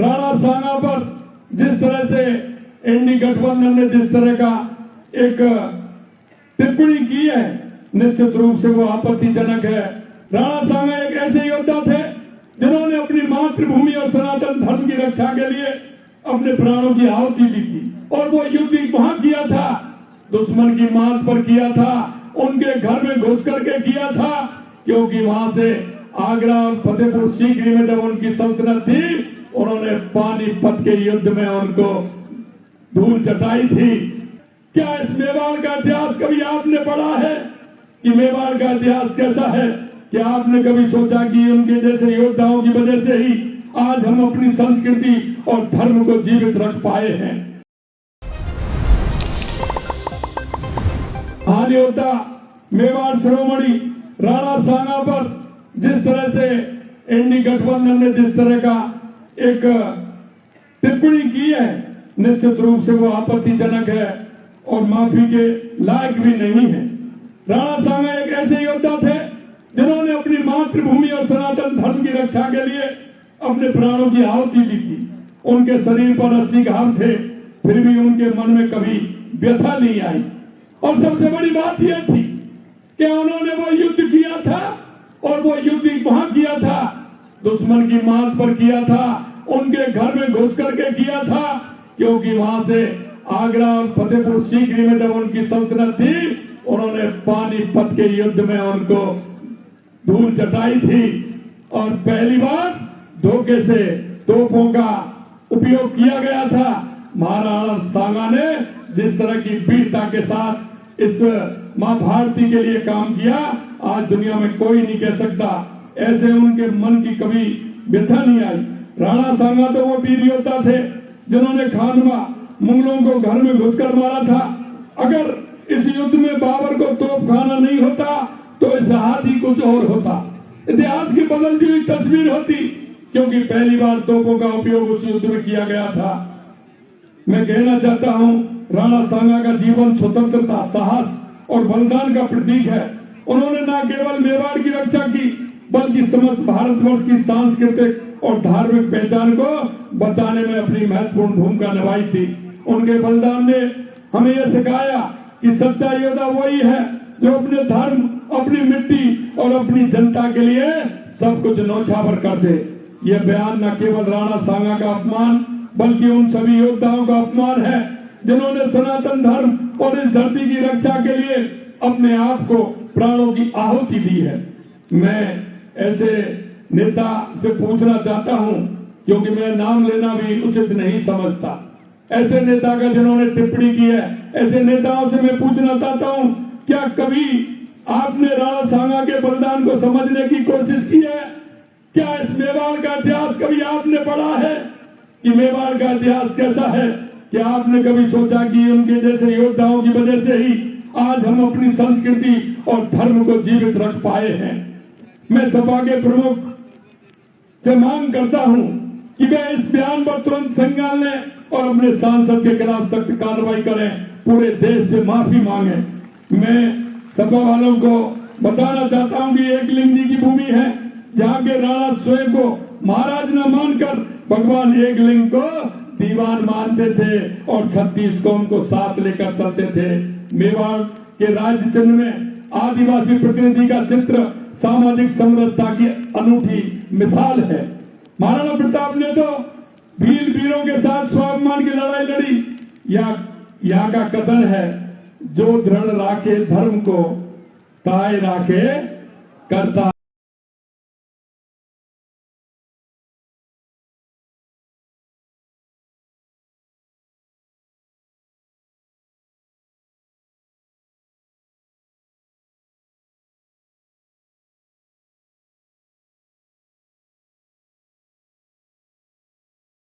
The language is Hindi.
राणा सांगा पर जिस तरह से एनडी गठबंधन ने जिस तरह का एक टिप्पणी की है, निश्चित रूप से वो आपत्तिजनक है। राणा सांगा एक ऐसे योद्धा थे जिन्होंने अपनी मातृभूमि और सनातन धर्म की रक्षा के लिए अपने प्राणों की आहुति दी थी, और वो युद्ध वहां किया था, दुश्मन की मात पर किया था, उनके घर में घुस करके किया था, क्योंकि वहां से आगरा और फतेहपुर सीकरी में जब उनकी सल्तनत थी, उन्होंने पानीपत के युद्ध में उनको धूल चटाई थी। क्या इस मेवाड़ का इतिहास कभी आपने पढ़ा है कि मेवाड़ का इतिहास कैसा है? क्या आपने कभी सोचा कि उनके जैसे योद्धाओं की वजह से ही आज हम अपनी संस्कृति और धर्म को जीवित रख पाए हैं? महान योद्धा मेवाड़ शिरोमणि राणा सांगा पर जिस तरह से एनडी गठबंधन ने जिस तरह का एक टिप्पणी की है, निश्चित रूप से वो आपत्तिजनक है और माफी के लायक भी नहीं है। राणा सांगा एक ऐसे योद्धा थे जिन्होंने अपनी मातृभूमि और सनातन धर्म की रक्षा के लिए अपने प्राणों की आहुति दी थी। उनके शरीर पर 80 घाव थे, फिर भी उनके मन में कभी व्यथा नहीं आई। और सबसे बड़ी बात यह थी कि उन्होंने वो युद्ध किया था, और वो युद्ध वहां किया था, दुश्मन की मात पर किया था, उनके घर में घुस करके किया था, क्योंकि वहां से आगरा और फतेहपुर सीकरी में जब उनकी सल्तनत थी, उन्होंने पानीपत के युद्ध में उनको धूल चटाई थी। और पहली बार धोखे से तोपों का उपयोग किया गया था। महाराणा सांगा ने जिस तरह की वीरता के साथ इस मां भारती के लिए काम किया, आज दुनिया में कोई नहीं कह सकता। ऐसे उनके मन की कभी व्यथा नहीं आई। राणा सांगा तो वो वीर योद्धा थे जिन्होंने खानवा मुगलों को घर में घुसकर मारा था। अगर इस युद्ध में बाबर को तोप खाना नहीं होता तो इस हाथी कुछ और होता, इतिहास की बदलती हुई तस्वीर होती, क्योंकि पहली बार तोपों का उपयोग उस युद्ध में किया गया था। मैं कहना चाहता हूं, राणा सांगा का जीवन स्वतंत्रता, साहस और बलिदान का प्रतीक है। उन्होंने न केवल मेवाड़ की रक्षा की, बल्कि समस्त भारतवर्ष की सांस्कृतिक और धार्मिक पहचान को बचाने में अपनी महत्वपूर्ण भूमिका निभाई थी। उनके बलिदान ने हमें यह सिखाया कि सच्चा योद्धा वही है जो अपने धर्म, अपनी मिट्टी और अपनी जनता के लिए सब कुछ न्यौछावर कर दे। यह बयान न केवल राणा सांगा का अपमान, बल्कि उन सभी योद्धाओं का अपमान है जिन्होंने सनातन धर्म और इस धरती की रक्षा के लिए अपने आप को प्राणों की आहुति दी है। मैं ऐसे नेता से पूछना चाहता हूं, क्योंकि मैं नाम लेना भी उचित नहीं समझता, ऐसे नेता का जिन्होंने टिप्पणी की है, ऐसे नेताओं से मैं पूछना चाहता हूं, क्या कभी आपने राणा सांगा के बलिदान को समझने की कोशिश की है? क्या इस मेवाड़ का इतिहास कभी आपने पढ़ा है कि मेवाड़ का इतिहास कैसा है? क्या आपने कभी सोचा कि उनके जैसे योद्धाओं की वजह से ही आज हम अपनी संस्कृति और धर्म को जीवित रख पाए हैं? मैं सपा के प्रमुख से मांग करता हूं कि वे इस बयान पर तुरंत संज्ञान लें और अपने सांसद के खिलाफ सख्त कार्रवाई करें, पूरे देश से माफी मांगे। मैं सपा वालों को बताना चाहता हूं कि एकलिंग जी की भूमि है, जहां के राणा स्वयं को महाराज न मानकर भगवान एकलिंग को दीवान मानते थे और 36 को उनको साथ लेकर चलते थे। मेवाड़ के राज्य चिन्ह में आदिवासी प्रतिनिधि का चित्र सामाजिक समरसता की अनूठी मिसाल है। महाराणा प्रताप ने तो वीरों के साथ स्वाभिमान की लड़ाई लड़ी। यहाँ का कथन है, जो दृढ़ राखे धर्म को, ताय राखे करता